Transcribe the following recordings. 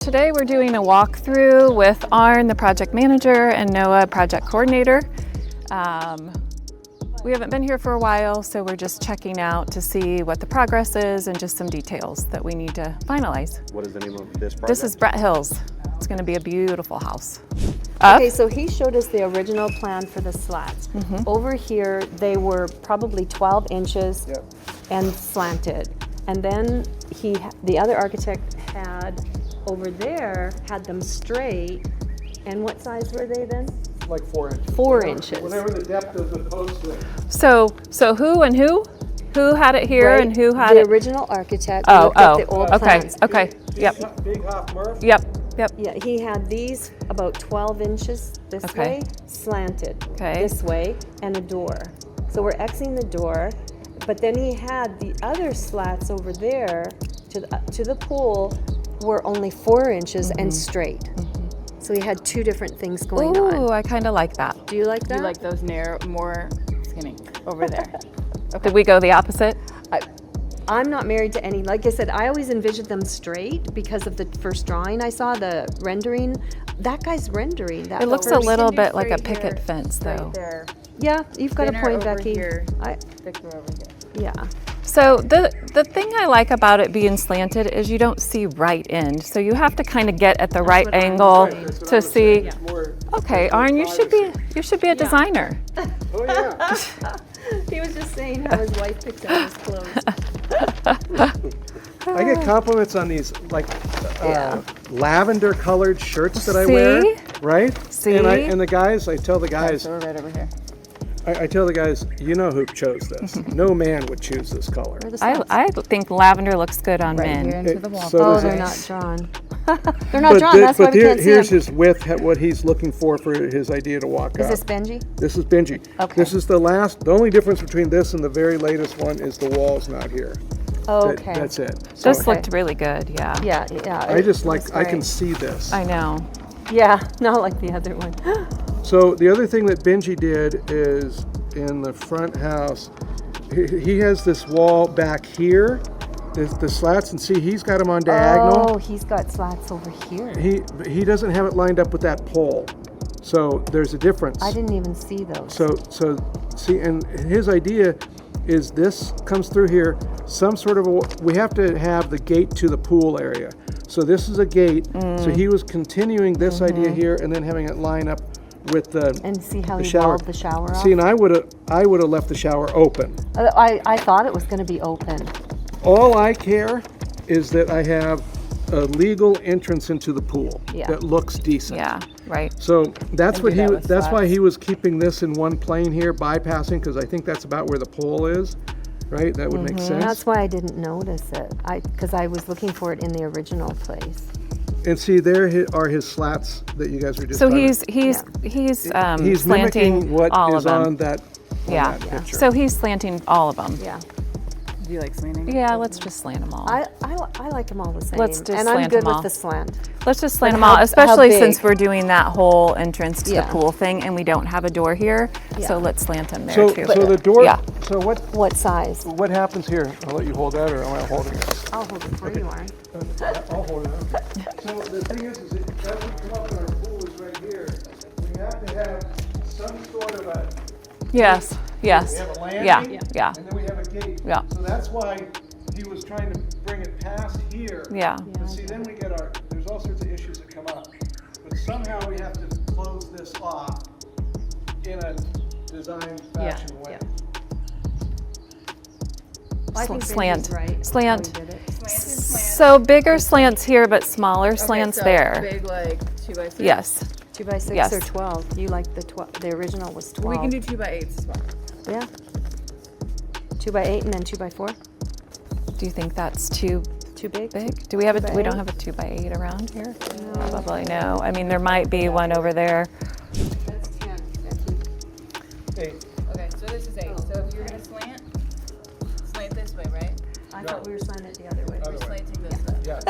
Today we're doing a walkthrough with Arn, the project manager, and Noah, project coordinator. We haven't been here for a while, so we're just checking out to see what the progress is and just some details that we need to finalize. What is the name of this project? This is Brett Hills. It's going to be a beautiful house. Okay, so he showed us the original plan for the slats. Over here, they were probably 12 inches and slanted. And then the other architect had over there, had them straight. And what size were they then? Like 4 inches. 4 inches. Whatever the depth of the post is. So who and who? Who had it here Right, and who had the it? original architect. Oh, looked at the old okay, plans. okay, yep, Big Hoff Murph. yep. Yeah, he had these about 12 inches this Okay. way, slanted Okay. this way, and a door. So we're Xing the door, but then he had the other slats over there to the pool were only 4 inches and straight. So he had two different things going Ooh, on. I kind of like that. Do you like that? You like those narrow, more skinny over there. Did we go the opposite? I'm not married to any. Like I said, I always envisioned them straight because of the first drawing I saw, the rendering. That guy's rendering. That It looks a first- little do bit like a right picket here, fence, though. Right there. Yeah, you've got a Thinner point, over Becky. here, I, thicker over here. yeah. So the thing I like about it being slanted is you don't see right end. So you have to kind of get at the right what I'm angle saying. That's what I to was see. saying. It's more- Okay, Arn, you should be a designer. Oh yeah. He was just saying how his wife picks out his clothes. I get compliments on these like Yeah. lavender colored shirts that I wear. See? Right? See? And the guys, I tell the guys, So we're right over here. I tell the guys, you know who chose this. No man would choose this color. Where are the slats? I think lavender looks good on Right here men. into the wall. So Oh, does they're it. not drawn. They're not drawn. That's why we can't see here's them. his width, what he's looking for his idea to walk Is up. this Benji? This is Benji. Okay. This is the only difference between this and the very latest one is the wall's not here. Okay. That's it. This Okay. looked really good, yeah. Yeah, yeah. I just looks I can great. see this. I know. Yeah, not like the other one. So the other thing that Benji did is in the front house, he has this wall back here, the slats, and see he's got them on diagonal. Oh, he's got slats over here. He doesn't have it lined up with that pole, so there's a difference. I didn't even see those. So see, and his idea is this comes through here, some sort of we have to have the gate to the pool area. So this is a gate. So he was continuing this idea here and then having it line up with the And see how the he shower. walled the shower off? See, and I would have left the shower open. I thought it was going to be open. All I care is that I have a legal entrance into the pool Yeah. that looks decent. Yeah, right. So that's And what do that with that's why slats. he was keeping this in one plane here, bypassing, because I think that's about where the pole is, right? That would make sense. That's why I didn't notice it. Because I was looking for it in the original place. And see, there are his slats that you guys were just. So talking he's he's slanting mimicking what all is of them. on that. Yeah. Picture. So he's slanting all of them. Yeah. Do you like slanting? Yeah, let's just slant them all. I like them all the same. Let's just and I'm slant good them with all. the slant. Let's just slant But them all, how especially big? since we're doing that whole entrance to Yeah. the pool thing and we don't have a door here. Yeah. So let's slant them there So too. the door. Yeah. So What size? what happens here? I'll let you hold that, or am I holding it? I'll hold it for you, Warren. I'll hold it up. So the thing is that as we come up and our pool is right here, we have to have some sort of a. Yes, yes. We have a landing. Yeah. And then we have a gate. Yeah. So that's why he was trying to bring it past here. Yeah. But see, then we get there's all sorts of issues that come up. But somehow we have to close this off in a design fashion way. I think Slant. Benji's right. Slant. How he did it. Slant and slant. So bigger slants here, but smaller slants so there. Big like 2x6. Yes. 2 by 6 Yes. or 12. You like the 12. The original was 12. We can do 2x8s as well. Yeah. 2 by 8 and then 2 by 4. Do you think that's too Too big? big? Do we have 2 by we don't 8? have a 2x8 around here? Probably no. I mean, there might be one over there. That's 10. Hey, Okay, so this is 8. So if you're going to slant this way, right? I thought we were slanting it the other way. We're slanting this way. yeah.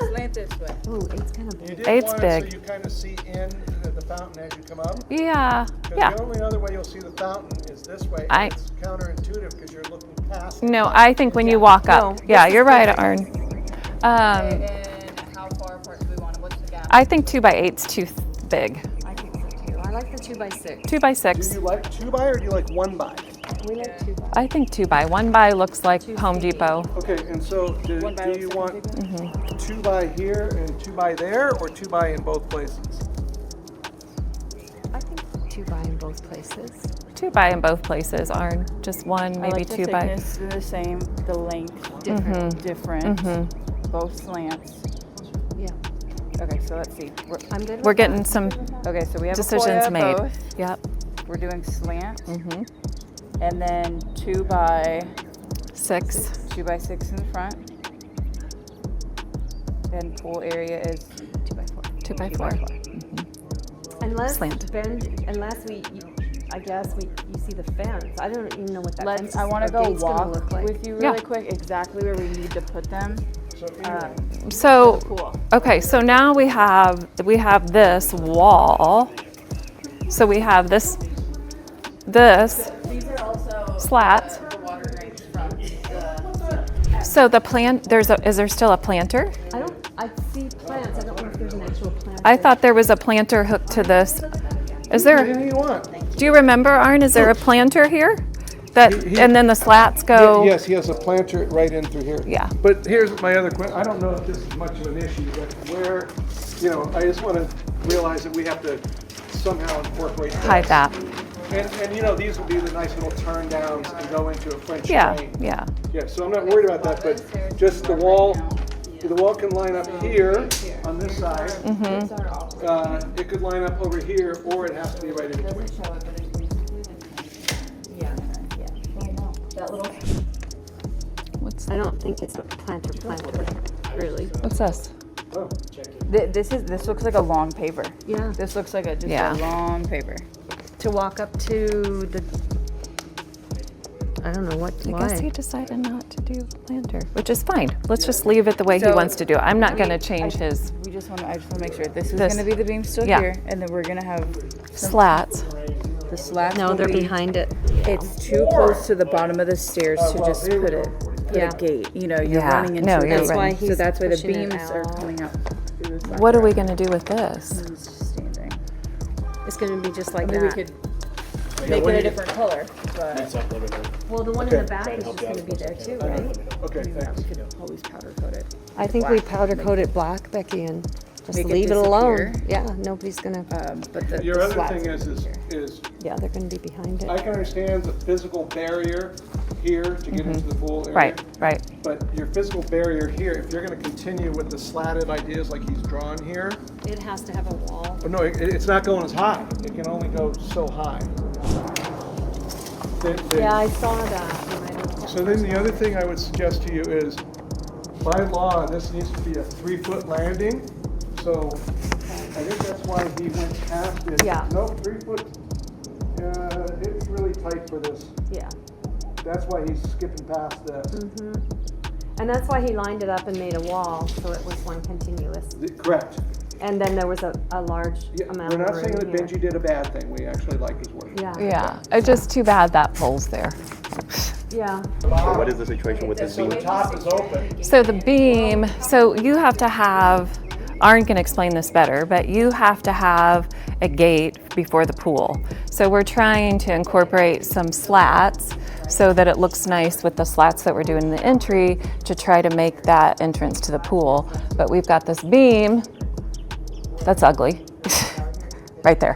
Slant this way. Ooh, 8's kind of You big. did Eight's want it big. so you kind of see in the fountain as you come up. Yeah. Because Yeah. the only other way you'll see the fountain is this way. I- And it's counterintuitive because you're looking past. the No, fountain. I think when you walk up. No, Yeah, this you're is right, perfect. Arn. And how far apart do we want? What's the gap? I think 2 by 8's too big. I think so too. I like the 2 by 6. 2 by Do 6. you like 2 by or do you like 1 by? We like 2 by. I think 2 by. 1 by looks like Home Depot. Okay, and so do you want 2 by here and 2 by there, or 2 by in both places? I think 2 by in both places. 2 by in both places, Arn. Just one, I maybe like the 2 by. thickness the same, the length different, both slants. Yeah. Okay, so let's see. I'm good with We're getting that. some Okay, so we have decisions a made. both. Yep. We're doing slant, and then 2 by 6. 2 by 6 in the front, and pool area is 2 by 4. 2 by 4. Unless Slant. unless I guess you see the fence. I don't even know what that fence I want to or go gate's gonna walk look like. with you really quick exactly where we need to put them. So, Pool. okay, so now we have this wall. So we have this These are also slats. the water drains from the. So the plant, is there still a planter? I see plants. I don't know if there's an actual plant. I thought there was a planter hooked to this. Is there? Anything you want. Do you remember, Arn? Is there a planter here? And then the slats go. Yes, he has a planter right in through here. Yeah. But here's my other question. I don't know if this is much of an issue, but where, I just want to realize that we have to somehow incorporate this. Hide that. And these would be the nice little turn downs and go into a French Yeah, drain. yeah. Yeah, so I'm not worried about that, but just the wall can line up here on this side. It could line up over here, or it has to be right in between. I don't think it's a planter, really. What's this? Oh, This looks like a long paver. Yeah. This looks like just Yeah. a long paver. To walk up to the. I don't know what. I Why? guess he decided not to do planter, which is fine. Let's just leave it the way he So, wants to do it. I'm not going to change his I just want to make sure this is This. going to be the beam still Yeah. here, and then we're going to have slats. the slats. No, will they're be- behind it. It's too close to the bottom of the stairs to just put Yeah. a gate. You're Yeah. running into No, the you're gate. right. Why So he's that's why the pushing it beams are out. coming up. through the What are we slats. going to do with this? It's standing. It's going to be just like I mean, we that. could make it a different color, but Well, the one in the back is just going to be there too, right? okay, thanks. we could always powder coat it. I think we powder coat it black, Becky, and just Make it leave it alone. disappear. Yeah, nobody's going to. But the Your other slats thing are is here. Yeah, they're going to be behind I it. can understand the physical barrier here to get into the pool area. Right, right. But your physical barrier here, if you're going to continue with the slatted ideas like he's drawn here, It has to have a wall. oh, no, it's not going as high. It can only go so high. Yeah, I saw that when I looked at So then the other thing I would suggest to you is, by law, this needs to be a 3-foot landing. So I think that's why he went past it. Yeah. Nope, 3 foot. It's really tight for this. Yeah. That's why he's skipping past this. And that's why he lined it up and made a wall, so it was one continuous. Correct. And then there was a large Yeah, amount we're of not saying that room here. Benji did a bad thing. We actually like his work. Yeah. Yeah, it's just too bad that pole's there. Yeah. So what is the situation with this So beam? the top is open. So the beam, so you have to have, Arn can explain this better, but you have to have a gate before the pool. So we're trying to incorporate some slats so that it looks nice with the slats that we're doing in the entry to try to make that entrance to the pool. But we've got this beam that's ugly, right there.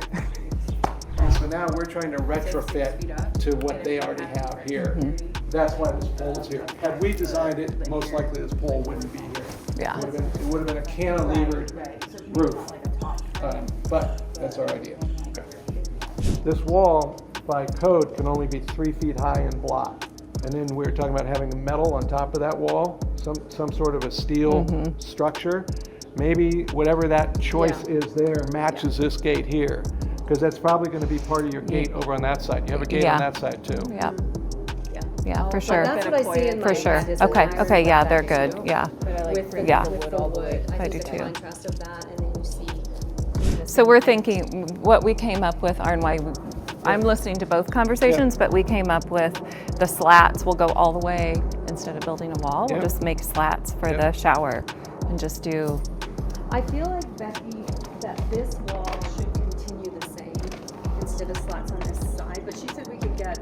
And so now we're trying to retrofit to what they already have here. That's why this pole is here. Had we designed it, most likely this pole wouldn't be here. Yeah. It would have been a cantilevered roof. But that's our idea. This wall, by code, can only be 3 feet high in block. And then we're talking about having metal on top of that wall, some sort of a steel structure. Maybe whatever that choice is there matches this gate here, because that's probably going to be part of your gate over on that side. You have a gate on Yeah. that side too. Yeah. Yeah, for sure. That's what I see in my For sure. head is an Okay, iron okay, yeah, back they're too. good, yeah. With the, Yeah. with the wood. I do think too. the contrast of that, and then you see. So we're thinking, what we came up with, Arn, why I'm listening to both conversations, but we came up with the slats will go all the way instead of building a wall. We'll Yeah. just make slats for Yeah. the shower and just do I feel like, Becky, that this wall should continue the same instead of slats on this side, but she said we could get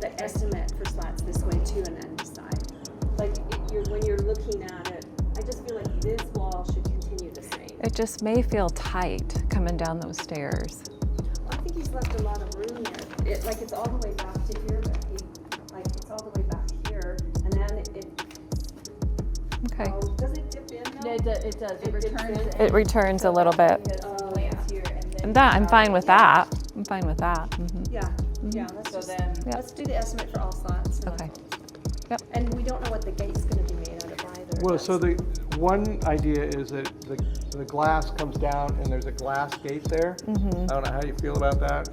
the estimate for slats this way too and then decide. Like, when you're looking at it, I just feel like this wall should continue the same. It just may feel tight coming down those stairs. I think he's left a lot of room there. Like, it's all the way back to here, Becky. Like, it's all the way back here, and then it Okay. oh, does it dip in though? It does. It returns. It returns a little bit. Plants here and then. And that, I'm fine with that. I'm fine with that. Mhm. Yeah, yeah, So then. Yep. let's do the estimate for all slots. Okay. Yep. And we don't know what the gate's gonna be made out of either. Well, so the one idea is that the glass comes down and there's a glass gate there. I don't know how you feel about that.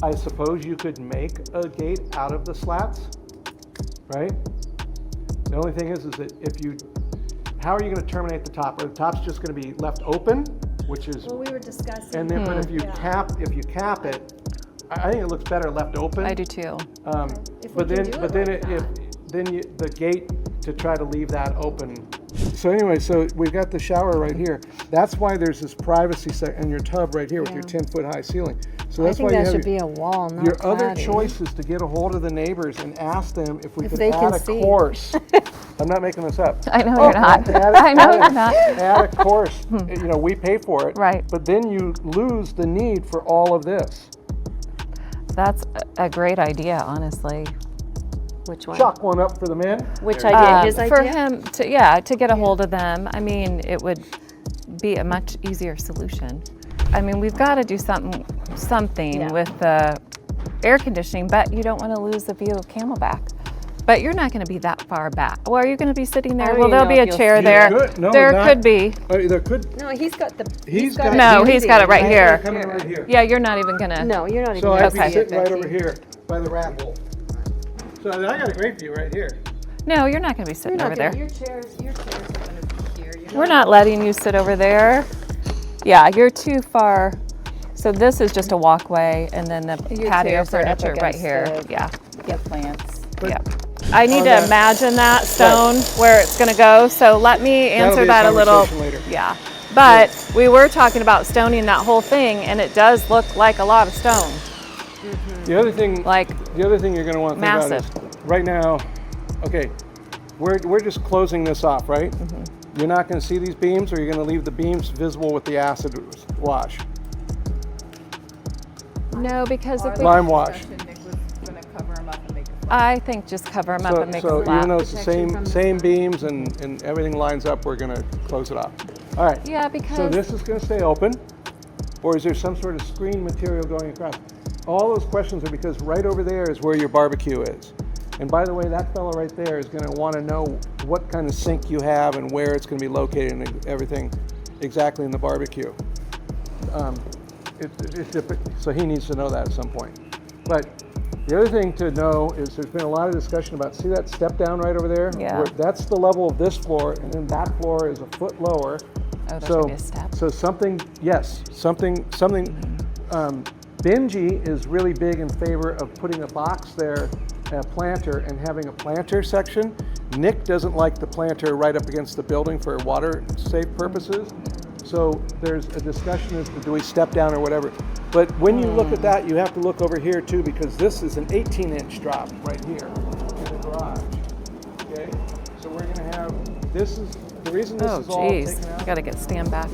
I suppose you could make a gate out of the slats, right? The only thing is that if you, how are you going to terminate the top? Or the top's just going to be left open, which is, Well, we were discussing. and then but if you Yeah. cap it, I think it looks better left open. I do too. If we But can then, do it but then like if that. then you, the gate to try to leave that open. So anyway, so we've got the shower right here. That's why there's this privacy in your tub right here with your 10-foot high ceiling. So I that's think why you that have should be a wall, not your other cladding. choice is to get a hold of the neighbors and ask them if we If could they can add a see. course. I'm not making this up. I know you're not. I know you're not. Add a course. You know, we pay for it. Right. But then you lose the need for all of this. That's a great idea, honestly. Which one? Chalk one up for the men. Which idea? His idea? For him to get a hold of them, I mean, it would be a much easier solution. I mean, we've got to do something Yeah. with the air conditioning, but you don't want to lose the view of Camelback. But you're not going to be that far back. Well, are you going to be sitting there? don't Well, even there'll know be a if you'll chair see there. Good. No, There not- could be. There could. No, he's got the. He's got- No, he's got it right here. Coming right here. Yeah, you're not even going to. No, you're not even. So I'd gonna be see it, sitting right Becky. over here by the rat hole. So I got a great view right here. No, you're not going to be You're sitting not over gonna, there. your chairs are gonna be here. You're We're not letting you sit over there. Yeah, you're too far. So this is just a walkway, and then the Your patio chairs are up furniture right against here. the- Yeah, The plants. yeah. I need on to that- imagine that stone where it's going to go. So let me That'll answer be a that a little. conversation later. Yeah, but we were talking about stoning that whole thing, and it does look like a lot of stone. The other thing, Like the other thing you're going to want to think about massive. is right now. Okay, we're just closing this off, right? You're not going to see these beams, or you're going to leave the beams visible with the acid wash, no, because if we, lime wash. Nick was gonna cover them up and make a I think just cover them up So, and make so it flat. even though it's the Protection same from the same beams and everything lines up, we're going to close it off. All right. Yeah, So because this is going to stay open, or is there some sort of screen material going across? All those questions are because right over there is where your barbecue is. And by the way, that fellow right there is going to want to know what kind of sink you have and where it's going to be located and everything exactly in the barbecue. So he needs to know that at some point. But the other thing to know is there's been a lot of discussion about, see that step down right over there? Yeah. Where that's the level of this floor, and then that floor is a foot lower. there's So, gonna be a step. so something, yes, something. Benji is really big in favor of putting a box there, a planter, and having a planter section. Nick doesn't like the planter right up against the building for water safe purposes. So there's a discussion as to do we step down or whatever. But when you look at that, you have to look over here too, because this is an 18-inch drop right here in the garage. Okay, so we're gonna have, this is, the reason this Oh, is all geez, taken out. you gotta get stand back.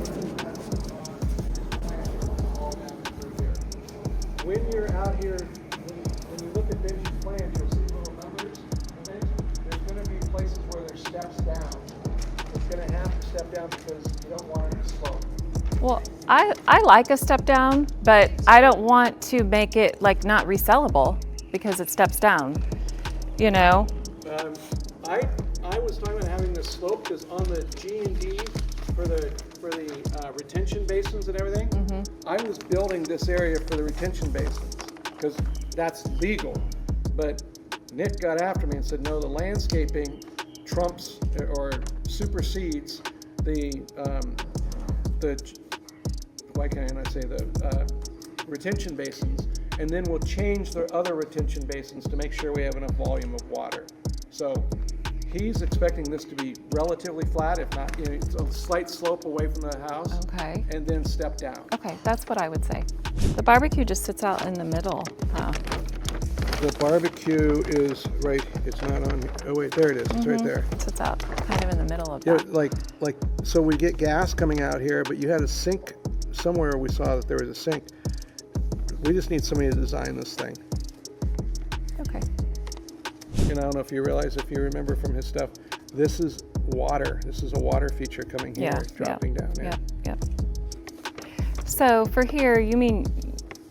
When you're out here, when you look at Benji's plan, you'll see little numbers and things. There's going to be places where there's steps down. It's going to have to step down because you don't want it to slope. Well, I like a step down, but I don't want to make it like not resellable because it steps down, you know? I was talking about having this slope because on the G&D for the retention basins and everything, I was building this area for the retention basins because that's legal. But Nick got after me and said, no, the landscaping trumps or supersedes the why can't I say the retention basins, and then we'll change the other retention basins to make sure we have enough volume of water. So he's expecting this to be relatively flat, if not, you know, it's a slight slope away from the house. Okay. And then step down. Okay, that's what I would say. The barbecue just sits out in the middle. Huh. The barbecue is right, it's not on, oh wait, there it is, it's right there. It sits out kind of in the middle of Yeah, that. so we get gas coming out here, but you had a sink somewhere. We saw that there was a sink. We just need somebody to design this thing. Okay. And I don't know if you realize, if you remember from his stuff, this is water. This is a water feature coming here, dropping down. Yep. So for here, you mean,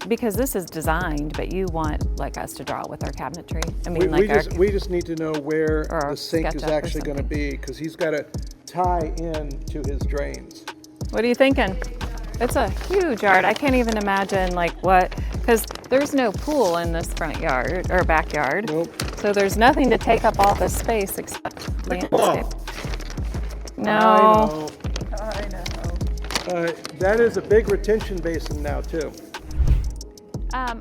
because this is designed, but you want like us to draw with our cabinetry? I mean, We just need to know where or the sink is SketchUp or actually going to be, because he's got to tie in to his drains. What are you thinking? It's a huge yard. I can't even imagine like what, because there's no pool in this front yard or backyard. Nope. So there's nothing to take up all this space except landscape. No. I know. That is a big retention basin now too.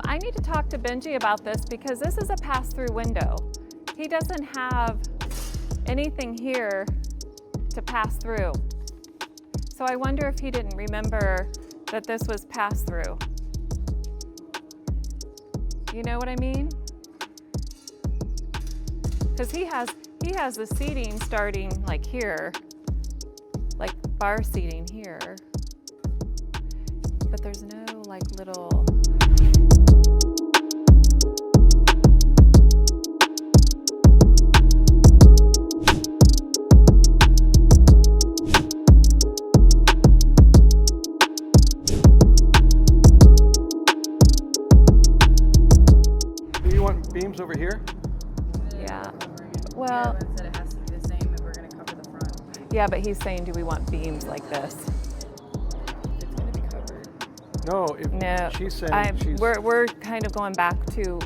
I need to talk to Benji about this because this is a pass-through window. He doesn't have anything here to pass through. So I wonder if he didn't remember that this was pass-through. You know what I mean? Because he has the seating starting like here, like bar seating here, but there's no like little. Do you want beams over here? Yeah. Well, Carolyn said it has to be the same if we're gonna cover the front. yeah, but he's saying, do we want beams like this? It's gonna be covered. No, if No. she's saying We're kind of going back to,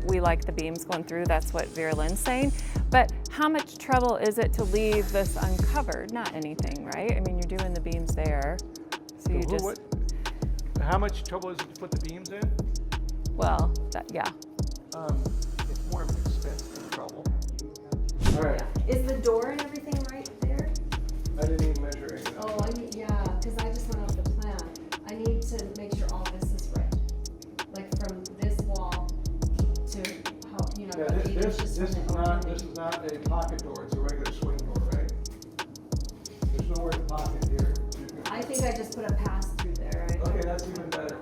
we like the beams going through. That's what Vera Lynn's saying. But how much trouble is it to leave this uncovered? Not anything, right? I mean, you're doing the beams there. So you just, how much trouble is it to put the beams in? well, yeah. It's more of an expense than trouble. All right, Is the door and everything right there? I didn't even measure anything. Oh, yeah, because I just went off the plan. I need to make sure all this is right. Like from this wall to how, you know, Yeah, 8 inches this from is the not opening. a pocket door. It's a regular swing door, right? There's nowhere to pocket here. I think I just put a pass through there, right? Okay, that's even better.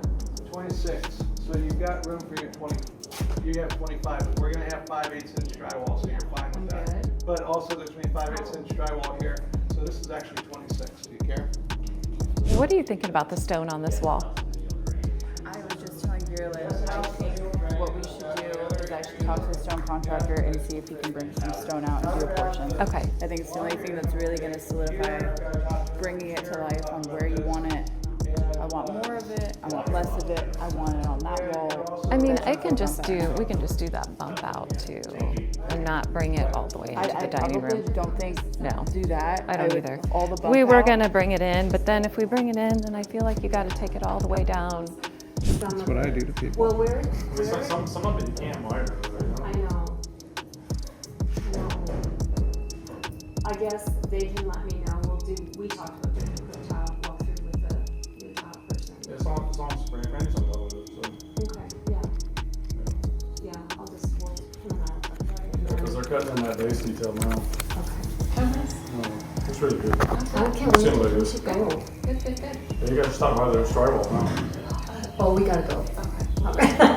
26. So you've got room for your 20. You have 25, but we're going to have 5/8" drywall, so you're fine with that. Good. But also there's going to be 5/8" drywall here, so this is actually 26. Do you care? What are you thinking about the stone on this wall? I was just telling Vera Lynn, I think what we should do is actually talk to the stone contractor and see if he can bring some stone out and do a portion. Okay. I think it's the only thing that's really gonna solidify bringing it to life on where you want it. I want more of it, I want less of it, I want it on that wall. I mean, we can just do that bump out too, and not bring it all the way into I the dining probably room. don't think No. do that. I don't would- either. All the bump We were out. gonna bring it in, but then if we bring it in, then I feel like you gotta take it all the way down. That's what I do to people. Well, where? Some of it you can't wire. I know. I guess they can let me know. We talked about doing a quick tile walkthrough with the tile person. It's on spring, and it's on double, so. Okay, yeah. I'll just, we'll put them out. Because they're cutting in that base detail now. Okay. It's really good. I can't wait Seems like to it. we should go. Yeah, you gotta stop by there, drywall now. Oh, we gotta go. Okay.